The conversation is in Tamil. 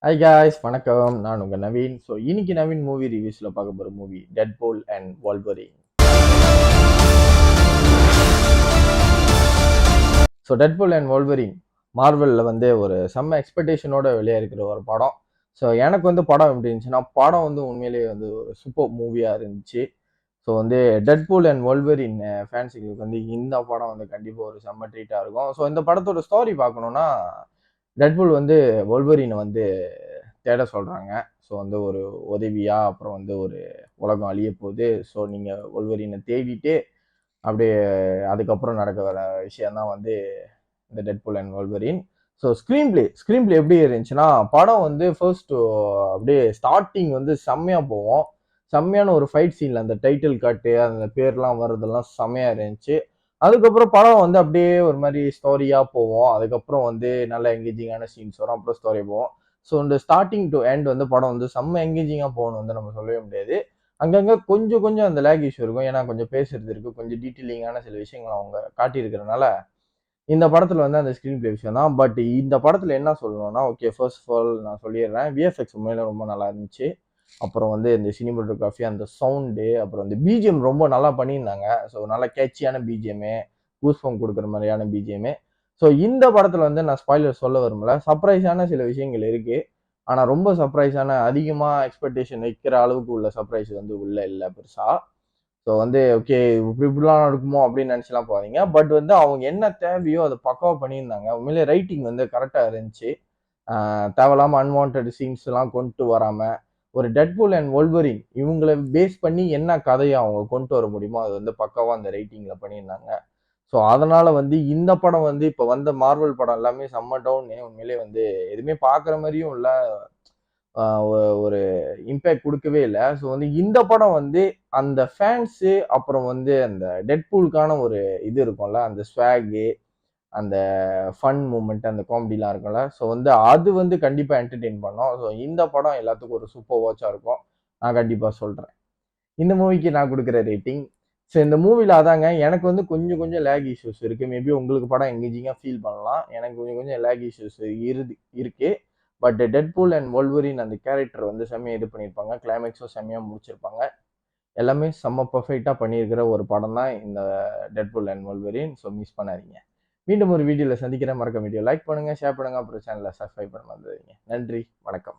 ஹாய் காய்ஸ், வணக்கம். நான் உங்கள் நவீன். ஸோ இன்னைக்கு நவீன் மூவி ரிவ்யூஸில் பார்க்க போகிற movie Deadpool and Wolverine. So Deadpool and Wolverine மார்வலில் வந்து ஒரு செம்ம எக்ஸ்பெக்டேஷனோட வெளியே இருக்கிற ஒரு படம். ஸோ எனக்கு வந்து படம் எப்படி இருந்துச்சுன்னா, படம் வந்து உண்மையிலேயே வந்து ஒரு சூப்பர் மூவியாக இருந்துச்சு. ஸோ வந்து டெட்பூல் அண்ட் வால்வரின் ஃபேன்ஸுங்களுக்கு வந்து இந்த படம் வந்து கண்டிப்பாக ஒரு செம்ம ட்ரீட்டாக இருக்கும். ஸோ இந்த படத்தோட ஸ்டோரி பார்க்கணுன்னா, டெட்பூல் வந்து வால்வரினை வந்து தேட சொல்கிறாங்க. ஸோ வந்து ஒரு உதவியா, அப்புறம் வந்து ஒரு உலகம் அழிய போகுது. ஸோ நீங்கள் ஒல்வரினை தேடிட்டு அப்படியே அதுக்கப்புறம் நடக்க வர விஷயம் தான் வந்து இந்த Deadpool and Wolverine. So screenplay எப்படி இருந்துச்சுன்னா, படம் வந்து ஃபர்ஸ்ட் அப்படியே ஸ்டார்டிங் வந்து செம்மையா போவோம். செம்மையான ஒரு ஃபைட் சீன்ல அந்த டைட்டில் காட்டு அந்த பேர்லாம் வர்றதெல்லாம் செம்மையா இருந்துச்சு. அதுக்கப்புறம் படம் வந்து அப்படியே ஒரு மாதிரி ஸ்டோரியா போவோம். அதுக்கப்புறம் வந்து நல்ல எங்கேஜிங்கான சீன்ஸ் வரும். அப்புறம் ஸ்டோரி போவோம். ஸோ இந்த ஸ்டார்டிங் டு எண்ட் வந்து படம் வந்து செம்ம எங்கேஜிங்காக போகணும் வந்து நம்ம சொல்லவே முடியாது. அங்கங்கே கொஞ்சம் கொஞ்சம் அந்த லேக் இஷ்யூ இருக்கும். ஏன்னா கொஞ்சம் பேசுறது இருக்கு, கொஞ்சம் டீட்டெயிலிங்கான சில விஷயங்கள் அவங்க காட்டியிருக்கிறனால இந்த படத்துல வந்து அந்த ஸ்க்ரீன் பிளே விஷயம் தான். பட் இந்த படத்துல என்ன சொல்லணும்னா, ஓகே, ஃபர்ஸ்ட் ஆஃப் ஆல் நான் சொல்லிடுறேன், விஎஃப்எக்ஸ் உண்மையில ரொம்ப நல்லா இருந்துச்சு. அப்புறம் வந்து இந்த சினிமாட்டோகிராஃபி, அந்த சவுண்டு, அப்புறம் இந்த பிஜிஎம் ரொம்ப நல்லா பண்ணியிருந்தாங்க. ஸோ நல்ல கேட்சியான பிஜிஎம்மு, கூஸ்பம் கொடுக்குற மாதிரியான பிஜிஎம்மு. ஸோ இந்த படத்துல வந்து நான் ஸ்பாய்லர் சொல்ல விரும்பல. சர்ப்ரைஸான சில விஷயங்கள் இருக்கு. ஆனா ரொம்ப சர்ப்ரைஸான, அதிகமா எக்ஸ்பெக்டேஷன் வைக்கிற அளவுக்கு உள்ள சர்ப்ரைஸ் வந்து உள்ள இல்லை பெருசா. ஸோ வந்து ஓகே, இப்படிலாம் இருக்குமோ அப்படின்னு நினச்சிலாம் போகாதீங்க. பட் வந்து அவங்க என்ன தேவையோ அதை பக்காவா பண்ணியிருந்தாங்க. உண்மையிலே ரைட்டிங் வந்து கரெக்டாக இருந்துச்சு. தேவையில்லாமல் அன்வான்ட் சீன்ஸ்லாம் கொண்டு வராமல், ஒரு டெட்பூல் அண்ட் வொல்வரின் இவங்களை பேஸ் பண்ணி என்ன கதையை அவங்க கொண்டு வர முடியுமோ அது வந்து பக்காவா அந்த ரைட்டிங்கில் பண்ணியிருந்தாங்க. ஸோ அதனால வந்து இந்த படம் வந்து இப்போ வந்த மார்வல் படம் எல்லாமே செம்ம டவுன். உண்மையிலே வந்து எதுவுமே பார்க்குற மாதிரியும் இல்லை, ஒரு இம்பேக்ட் கொடுக்கவே இல்லை. ஸோ வந்து இந்த படம் வந்து அந்த ஃபேன்ஸு, அப்புறம் வந்து அந்த டெட்பூலுக்கான ஒரு இது இருக்கும்ல, அந்த ஸ்வாகு, அந்த ஃபன் மூமெண்ட், அந்த காமெடிலாம் இருக்கும்ல. ஸோ வந்து அது வந்து கண்டிப்பாக என்டர்டெயின் பண்ணோம். ஸோ இந்த படம் எல்லாத்துக்கும் ஒரு சூப்பர் வாட்சாக இருக்கும், நான் கண்டிப்பாக சொல்கிறேன். இந்த மூவிக்கு நான் கொடுக்குற ரேட்டிங், ஸோ இந்த மூவியில் அதாங்க, எனக்கு வந்து கொஞ்சம் கொஞ்சம் லேக் இஷ்யூஸ் இருக்குது. மேபி உங்களுக்கு படம் எங்கேஜிங்காக ஃபீல் பண்ணலாம். எனக்கு கொஞ்சம் கொஞ்சம் லேக் இஷ்யூஸ் இருக்கு. பட் டெட்பூல் அண்ட் வொல்வரின் அந்த கேரக்டர் வந்து செம்மையாக இது பண்ணியிருப்பாங்க. கிளைமேக்ஸும் செம்மையாக முடிச்சிருப்பாங்க. எல்லாமே செம்ம பர்ஃபெக்டாக பண்ணியிருக்கிற ஒரு படம் தான் இந்த Deadpool and Wolverine. So miss பண்ணாதீங்க. மீண்டும் ஒரு வீடியோவில் சந்திக்கிறேன். மறக்க வீடியோ லைக் பண்ணுங்கள், ஷேர் பண்ணுங்கள், அப்புறம் சேனலை சப்ஸ்கிரைப் பண்ண மறந்துடாதீங்க. நன்றி, வணக்கம்.